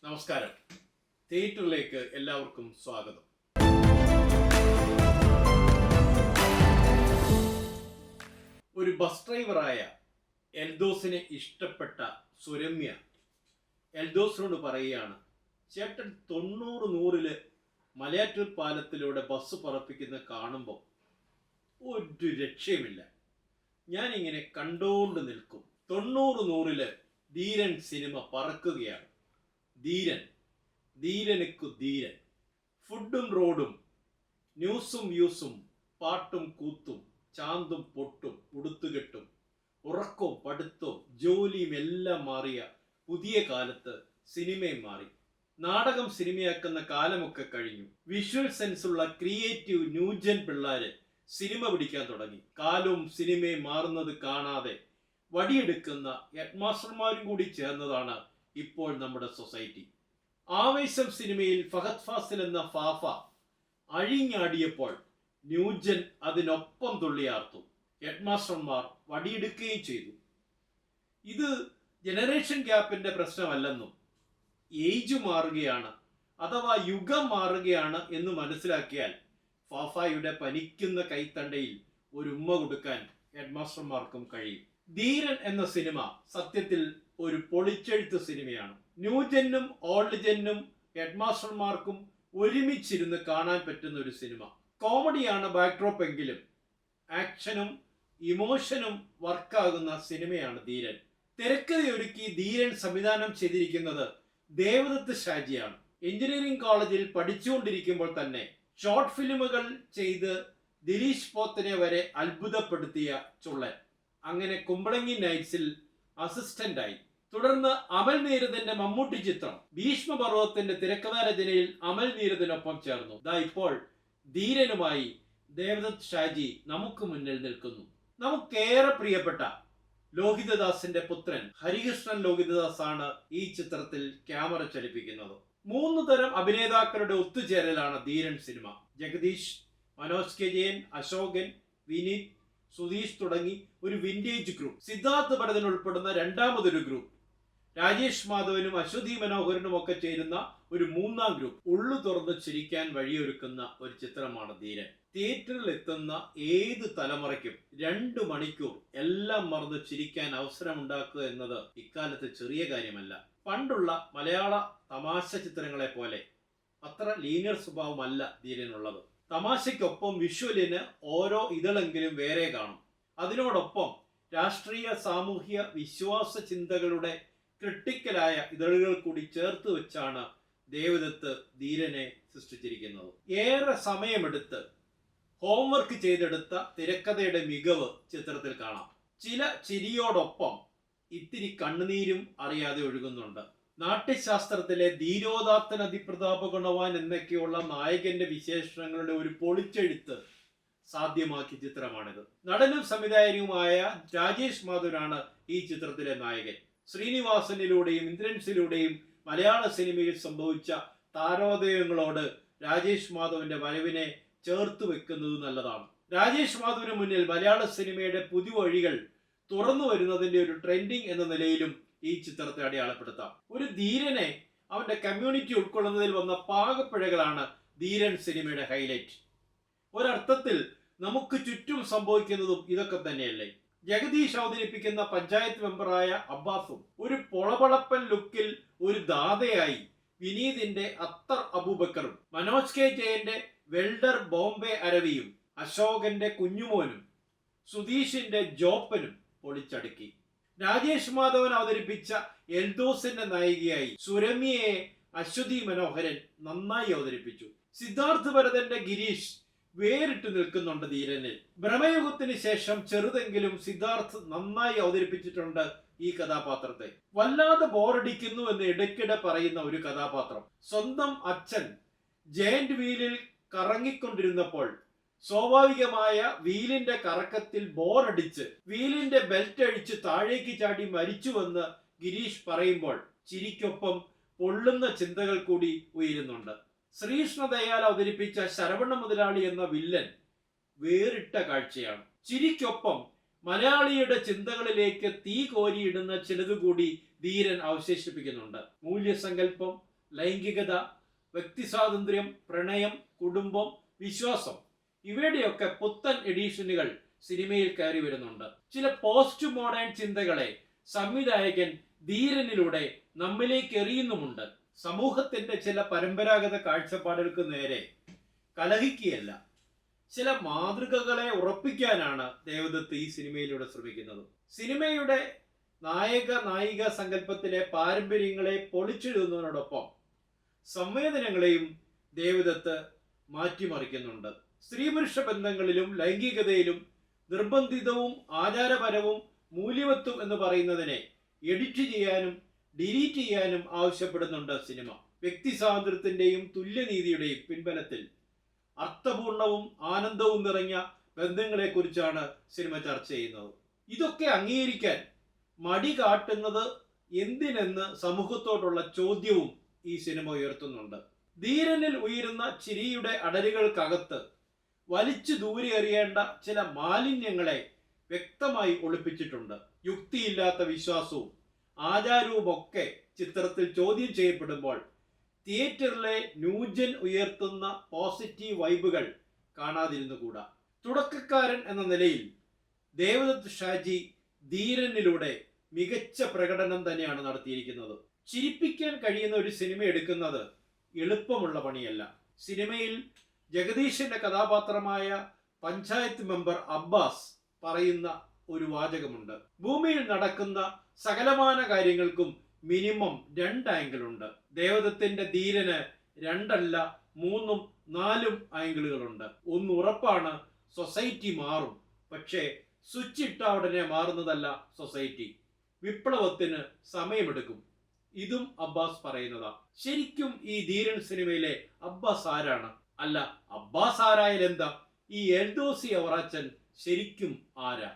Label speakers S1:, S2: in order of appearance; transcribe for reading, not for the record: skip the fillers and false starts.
S1: നമസ്കാരം. തിയേറ്ററിലേക്ക് എല്ലാവർക്കും സ്വാഗതം. ഒരു ബസ് ഡ്രൈവറായ എൽദോസിനെ ഇഷ്ടപ്പെട്ട സുരമ്യ എൽദോസിനോട് പറയുകയാണ്, ചേട്ടൻ 90-100 മലയാറ്റൂർ പാലത്തിലൂടെ ബസ് പറപ്പിക്കുന്ന കാണുമ്പോൾ ഒരു രക്ഷയുമില്ല. ഞാനിങ്ങനെ കണ്ടുകൊണ്ട് നിൽക്കും. 90-100 ധീരൻ സിനിമ പറക്കുകയാണ്. ധീരനുക്കു ധീരൻ. ഫുഡും റോഡും, ന്യൂസും വ്യൂസും, പാട്ടും കൂത്തും, ചാന്തും പൊട്ടും, ഉടുത്തുകെട്ടും, ഉറക്കവും പഠിത്തവും ജോലിയും എല്ലാം മാറിയ പുതിയ കാലത്ത് സിനിമയും മാറി. നാടകം സിനിമയാക്കുന്ന കാലമൊക്കെ കഴിഞ്ഞു. വിഷ്വൽ സെൻസുള്ള ക്രിയേറ്റീവ് ന്യൂജൻ പിള്ളേര് സിനിമ പിടിക്കാൻ തുടങ്ങി. കാലവും സിനിമയും മാറുന്നത് കാണാതെ വടിയെടുക്കുന്ന ഹെഡ്മാസ്റ്റർമാരും കൂടി ചേർന്നതാണ് ഇപ്പോൾ നമ്മുടെ സൊസൈറ്റി. ആവേശം സിനിമയിൽ ഫഹദ് ഫാസിൽ എന്ന ഫാഫ അഴിഞ്ഞാടിയപ്പോൾ ന്യൂജൻ അതിനൊപ്പം തുള്ളിയാർത്തു. ഹെഡ്മാസ്റ്റർമാർ വടിയെടുക്കുകയും ചെയ്തു. ഇത് ജനറേഷൻ ഗ്യാപ്പിന്റെ പ്രശ്നമല്ലെന്നും ഏജ് മാറുകയാണ് അഥവാ യുഗം മാറുകയാണ് എന്ന് മനസ്സിലാക്കിയാൽ ഫാഫയുടെ പനിക്കുന്ന കൈത്തണ്ടയിൽ ഒരു ഉമ്മ കൊടുക്കാൻ ഹെഡ്മാസ്റ്റർമാർക്കും കഴിയും. ധീരൻ എന്ന സിനിമ സത്യത്തിൽ ഒരു പൊളിച്ചെഴുത്ത് സിനിമയാണ്. ന്യൂജനും ഓൾഡ് ജെന്നും ഹെഡ്മാസ്റ്റർമാർക്കും ഒരുമിച്ചിരുന്ന് കാണാൻ പറ്റുന്ന ഒരു സിനിമ. കോമഡിയാണ് ബാക്ക്ഡ്രോപ്പ് എങ്കിലും ആക്ഷനും ഇമോഷനും വർക്കാകുന്ന സിനിമയാണ് ധീരൻ. തിരക്കഥയൊരുക്കി ധീരൻ സംവിധാനം ചെയ്തിരിക്കുന്നത് ദേവദത്ത് ഷാജിയാണ്. എഞ്ചിനീയറിംഗ് കോളേജിൽ പഠിച്ചുകൊണ്ടിരിക്കുമ്പോൾ തന്നെ ഷോർട്ട് ഫിലിമുകൾ ചെയ്ത് ദിലീഷ് പോത്തനെ വരെ അത്ഭുതപ്പെടുത്തിയ ചുള്ളൻ. അങ്ങനെ കുമ്പളങ്ങി നൈറ്റ്സിൽ അസിസ്റ്റന്റായി. തുടർന്ന് അമൽ നീരദിന്റെ മമ്മൂട്ടി ചിത്രം ഭീഷ്മപർവ്വത്തിന്റെ തിരക്കഥാരചനയിൽ അമൽ നീരദിനൊപ്പം ചേർന്നു. ഇപ്പോൾ ധീരനുമായി ദേവദത്ത് ഷാജി നമുക്ക് മുന്നിൽ നിൽക്കുന്നു. നമുക്കേറെ പ്രിയപ്പെട്ട ലോഹിതദാസിന്റെ പുത്രൻ ഹരികൃഷ്ണൻ ലോഹിതദാസ് ആണ് ഈ ചിത്രത്തിൽ ക്യാമറ ചലിപ്പിക്കുന്നത്. 3 തരം അഭിനേതാക്കളുടെ ഒത്തുചേരലാണ് ധീരൻ സിനിമ. ജഗദീഷ്, മനോജ് കെ ജയൻ, അശോകൻ, വിനീത്, സുധീഷ് തുടങ്ങി ഒരു വിന്റേജ് ഗ്രൂപ്പ്. സിദ്ധാർത്ഥ് ഭരതൻ ഉൾപ്പെടുന്ന രണ്ടാമതൊരു ഗ്രൂപ്പ്. രാജേഷ് മാധവനും അശ്വതി മനോഹരനും ഒക്കെ ചേരുന്ന ഒരു 3ാം ഗ്രൂപ്പ്. ഉള്ളു തുറന്ന് ചിരിക്കാൻ വഴിയൊരുക്കുന്ന ഒരു ചിത്രമാണ് ധീരൻ. തിയേറ്ററിൽ എത്തുന്ന ഏത് തലമുറയ്ക്കും 2 മണിക്കൂർ എല്ലാം മറന്ന് ചിരിക്കാൻ അവസരമുണ്ടാക്കുക എന്നത് ഇക്കാലത്ത് ചെറിയ കാര്യമല്ല. പണ്ടുള്ള മലയാള തമാശ ചിത്രങ്ങളെ പോലെ അത്ര ലീനിയർ സ്വഭാവമല്ല ധീരനുള്ളത്. തമാശയ്ക്കൊപ്പം വിഷ്വലിന് ഓരോ ഇതളെങ്കിലും വേറെ കാണും. അതിനോടൊപ്പം രാഷ്ട്രീയ, സാമൂഹ്യ, വിശ്വാസ ചിന്തകളുടെ ക്രിട്ടിക്കലായ ഇതളുകൾ കൂടി ചേർത്ത് വെച്ചാണ് ദേവദത്ത് ധീരനെ സൃഷ്ടിച്ചിരിക്കുന്നത്. ഏറെ സമയമെടുത്ത് ഹോംവർക്ക് ചെയ്തെടുത്ത തിരക്കഥയുടെ മികവ് ചിത്രത്തിൽ കാണാം. ചില ചിരിയോടൊപ്പം ഇത്തിരി കണ്ണുനീരും അറിയാതെ ഒഴുകുന്നുണ്ട്. നാട്യശാസ്ത്രത്തിലെ ധീരോദാത്തൻ അതിപ്രതാപ ഗുണവാൻ എന്നൊക്കെയുള്ള നായകന്റെ വിശേഷണങ്ങളുടെ ഒരു പൊളിച്ചെഴുത്ത് സാധ്യമാക്കിയ ചിത്രമാണിത്. നടനും സംവിധായകനുമായ രാജേഷ് മാധവനാണ് ഈ ചിത്രത്തിലെ നായകൻ. ശ്രീനിവാസനിലൂടെയും ഇന്ദ്രൻസിലൂടെയും മലയാള സിനിമയിൽ സംഭവിച്ച താരോദയങ്ങളോട് രാജേഷ് മാധവന്റെ വരവിനെ ചേർത്ത് വെക്കുന്നത് നല്ലതാണ്. രാജേഷ് മാധവന് മുന്നിൽ മലയാള സിനിമയുടെ പുതിയ വഴികൾ തുറന്നു വരുന്നതിന്റെ ഒരു ട്രെൻഡിങ് എന്ന നിലയിലും ഈ ചിത്രത്തെ അടയാളപ്പെടുത്താം. ഒരു ധീരനെ അവന്റെ കമ്മ്യൂണിറ്റി ഉൾക്കൊള്ളുന്നതിൽ വന്ന പാകപ്പിഴകളാണ് ധീരൻ സിനിമയുടെ ഹൈലൈറ്റ്. ഒരർത്ഥത്തിൽ നമുക്ക് ചുറ്റും സംഭവിക്കുന്നതും ഇതൊക്കെ തന്നെയല്ലേ. ജഗദീഷ് അവതരിപ്പിക്കുന്ന പഞ്ചായത്ത് മെമ്പറായ അബ്ബാസും ഒരു പൊളപളപ്പൻ ലുക്കിൽ ഒരു ദാതയായി വിനീതിന്റെ അത്തർ അബൂബക്കറും, മനോജ് കെ ജയന്റെ വെൽഡർ ബോംബെ അരവിയും, അശോകന്റെ കുഞ്ഞുമോനും, സുധീഷിന്റെ ജോപ്പനും പൊളിച്ചടുക്കി. രാജേഷ് മാധവൻ അവതരിപ്പിച്ച എൽദോസിന്റെ നായികയായി സുരമ്യയെ അശ്വതി മനോഹരൻ നന്നായി അവതരിപ്പിച്ചു. സിദ്ധാർത്ഥ് ഭരതന്റെ ഗിരീഷ് വേറിട്ട് നിൽക്കുന്നുണ്ട് ധീരനിൽ. ഭ്രമയുഗത്തിന് ശേഷം ചെറുതെങ്കിലും സിദ്ധാർത്ഥ് നന്നായി അവതരിപ്പിച്ചിട്ടുണ്ട് ഈ കഥാപാത്രത്തെ. വല്ലാതെ ബോറടിക്കുന്നു എന്ന് ഇടയ്ക്കിടെ പറയുന്ന ഒരു കഥാപാത്രം. സ്വന്തം അച്ഛൻ ജയന്റ് വീലിൽ കറങ്ങിക്കൊണ്ടിരുന്നപ്പോൾ സ്വാഭാവികമായ വീലിന്റെ കറക്കത്തിൽ ബോറടിച്ച് വീലിന്റെ ബെൽറ്റ് അഴിച്ച് താഴേക്ക് ചാടി മരിച്ചുവെന്ന് ഗിരീഷ് പറയുമ്പോൾ ചിരിക്കൊപ്പം പൊള്ളുന്ന ചിന്തകൾ കൂടി ഉയരുന്നുണ്ട്. ശ്രീകൃഷ്ണദയാൽ അവതരിപ്പിച്ച ശരവണ മുതലാളി എന്ന വില്ലൻ വേറിട്ട കാഴ്ചയാണ്. ചിരിക്കൊപ്പം മലയാളിയുടെ ചിന്തകളിലേക്ക് തീ കോരിയിടുന്ന ചിലതുകൂടി ധീരൻ അവശേഷിപ്പിക്കുന്നുണ്ട്. മൂല്യസങ്കല്പം, ലൈംഗികത, വ്യക്തി സ്വാതന്ത്ര്യം, പ്രണയം, കുടുംബം, വിശ്വാസം ഇവയുടെയൊക്കെ പുത്തൻ എഡിഷനുകൾ സിനിമയിൽ കയറി വരുന്നുണ്ട്. ചില പോസ്റ്റ് മോഡേൺ ചിന്തകളെ സംവിധായകൻ ധീരനിലൂടെ നമ്മിലേക്ക് എറിയുന്നുമുണ്ട്. സമൂഹത്തിന്റെ ചില പരമ്പരാഗത കാഴ്ചപ്പാടുകൾക്ക് നേരെ കലഹിക്കുകയല്ല, ചില മാതൃകകളെ ഉറപ്പിക്കാനാണ് ദേവദത്ത് ഈ സിനിമയിലൂടെ ശ്രമിക്കുന്നത്. സിനിമയുടെ നായിക സങ്കല്പത്തിലെ പാരമ്പര്യങ്ങളെ പൊളിച്ചെഴുതുന്നതിനോടൊപ്പം സംവേദനങ്ങളെയും ദേവദത്ത് മാറ്റിമറിക്കുന്നുണ്ട്. സ്ത്രീ പുരുഷ ബന്ധങ്ങളിലും ലൈംഗികതയിലും നിർബന്ധിതവും ആചാരപരവും മൂല്യവത്തും എന്ന് പറയുന്നതിനെ എഡിറ്റ് ചെയ്യാനും ഡിലീറ്റ് ചെയ്യാനും ആവശ്യപ്പെടുന്നുണ്ട് സിനിമ. വ്യക്തി സ്വാതന്ത്ര്യത്തിന്റെയും തുല്യനീതിയുടെയും പിൻബലത്തിൽ അർത്ഥപൂർണവും ആനന്ദവും നിറഞ്ഞ ബന്ധങ്ങളെക്കുറിച്ചാണ് സിനിമ ചർച്ച ചെയ്യുന്നത്. ഇതൊക്കെ അംഗീകരിക്കാൻ മടി കാട്ടുന്നത് എന്തിനെന്ന് സമൂഹത്തോടുള്ള ചോദ്യവും ഈ സിനിമ ഉയർത്തുന്നുണ്ട്. ധീരനിൽ ഉയരുന്ന ചിരിയുടെ അടരുകൾക്കകത്ത് വലിച്ചു ദൂരെ എറിയേണ്ട ചില മാലിന്യങ്ങളെ വ്യക്തമായി ഒളിപ്പിച്ചിട്ടുണ്ട്. യുക്തിയില്ലാത്ത വിശ്വാസവും ആചാരവും ഒക്കെ ചിത്രത്തിൽ ചോദ്യം ചെയ്യപ്പെടുമ്പോൾ തിയേറ്ററിലെ ന്യൂജൻ ഉയർത്തുന്ന പോസിറ്റീവ് വൈബുകൾ കാണാതിരുന്നുകൂടാ. തുടക്കക്കാരൻ എന്ന നിലയിൽ ദേവദത്ത് ഷാജി ധീരനിലൂടെ മികച്ച പ്രകടനം തന്നെയാണ് നടത്തിയിരിക്കുന്നത്. ചിരിപ്പിക്കാൻ കഴിയുന്ന ഒരു സിനിമ എടുക്കുന്നത് എളുപ്പമുള്ള പണിയല്ല. സിനിമയിൽ ജഗദീഷിന്റെ കഥാപാത്രമായ പഞ്ചായത്ത് മെമ്പർ അബ്ബാസ് പറയുന്ന ഒരു വാചകമുണ്ട്: ഭൂമിയിൽ നടക്കുന്ന സകലമാന കാര്യങ്ങൾക്കും മിനിമം 2 ആംഗിൾ ഉണ്ട്. ദേവദത്തിന്റെ ധീരന് 2 അല്ല 3ഉം 4ഉം ആംഗിളുകളുണ്ട്. ഒന്ന് ഉറപ്പാണ്, സൊസൈറ്റി മാറും. പക്ഷേ സ്വിച്ച് ഇട്ട ഉടനെ മാറുന്നതല്ല സൊസൈറ്റി. വിപ്ലവത്തിന് സമയമെടുക്കും. ഇതും അബ്ബാസ് പറയുന്നതാ. ശരിക്കും ഈ ധീരൻ സിനിമയിലെ അബ്ബാസ് ആരാണ്? അല്ല, അബ്ബാസ് ആരായാലെന്താ, ഈ എൽദോസി അവറാച്ചൻ ശരിക്കും ആരാ?